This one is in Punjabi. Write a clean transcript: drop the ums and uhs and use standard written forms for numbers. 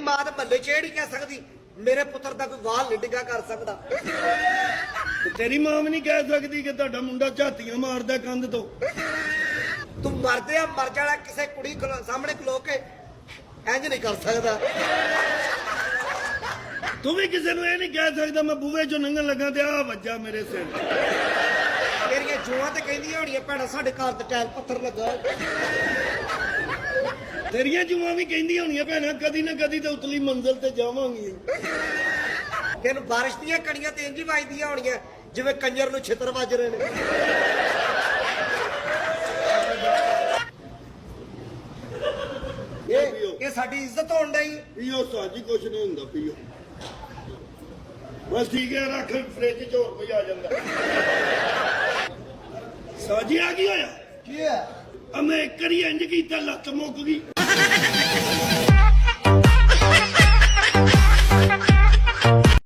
ਮਾਂ ਦੇ ਮੱਲੇ ਚ ਇਹ ਨਹੀਂ ਕਹਿ ਸਕਦੀ ਮੇਰੇ ਪੁੱਤਰ ਦਾ ਕੋਈ ਵਾਲ ਨਹੀਂ ਡਿੱਗਾ ਕਰ ਸਕਦਾ। ਤੇਰੀ ਮਾਂ ਵੀ ਨਹੀਂ ਕਹਿ ਸਕਦੀ ਕਿ ਤੁਹਾਡਾ ਮੁੰਡਾ ਝਾਤੀਆਂ ਮਾਰਦਾ ਕੰਧ ਤੋਂ। ਤੂੰ ਮਰਦੇ ਆ ਮਰ ਜਾਣਾ, ਕਿਸੇ ਕੁੜੀ ਸਾਹਮਣੇ ਖਲੋ ਕੇ ਇੰਜ ਨਹੀਂ ਕਰ ਸਕਦਾ। ਤੂੰ ਵੀ ਕਿਸੇ ਨੂੰ ਇਹ ਨਹੀਂ ਕਹਿ ਸਕਦਾ ਮੈਂ ਬੂਹੇ ਚੋਂ ਲੰਘਣ ਲੱਗਾ ਤੇ ਆ ਵੱਜਾ ਮੇਰੇ ਸਿਰ। ਮੇਰੀਆਂ ਜੂਆਂ ਤੇ ਕਹਿੰਦੀਆਂ ਹੋਣੀਆਂ ਭੈਣਾਂ ਸਾਡੇ ਘਰ ਤੇ ਟਾਇਲ ਪੱਥਰ ਲੱਗਾ। ਤੇਰੀਆਂ ਜੂਆਂ ਵੀ ਕਹਿੰਦੀਆਂ ਹੋਣੀਆਂ ਭੈਣਾਂ ਕਦੀ ਨਾ ਕਦੀ ਤਾਂ ਉਤਲੀ ਮੰਜ਼ਿਲ ਤੇ ਜਾਵਾਂਗੀ। ਤੈਨੂੰ ਬਾਰਿਸ਼ ਦੀਆਂ ਕਣੀਆਂ ਤੇ ਇੰਜ ਹੀ ਵੱਜਦੀਆਂ ਹੋਣੀਆਂ ਜਿਵੇਂ ਕੰਜਰ ਨੂੰ ਛਿੱਤਰ ਵੱਜ ਰਹੇ ਨੇ। ਇਹ ਸਾਡੀ ਇੱਜ਼ਤ ਹੋਣ ਡਈ। ਪੀਓ ਸਾਜੀ ਕੁਛ ਨਹੀਂ ਹੁੰਦਾ ਪੀਓ। ਬਸ ਠੀਕ ਹੈ ਰੱਖ ਫ੍ਰਿਜ ਚ ਹੋਰ ਕੋਈ ਆ ਜਾਂਦਾ। ਸਾਜੀ ਆ ਕੀ ਹੋਇਆ? ਕੀ ਹੈ? ਮੈਂ ਇੱਕ ਵਾਰੀ ਇੰਜ ਕੀਤਾ ਲੱਤ ਮੁੱਕ ਗਈ।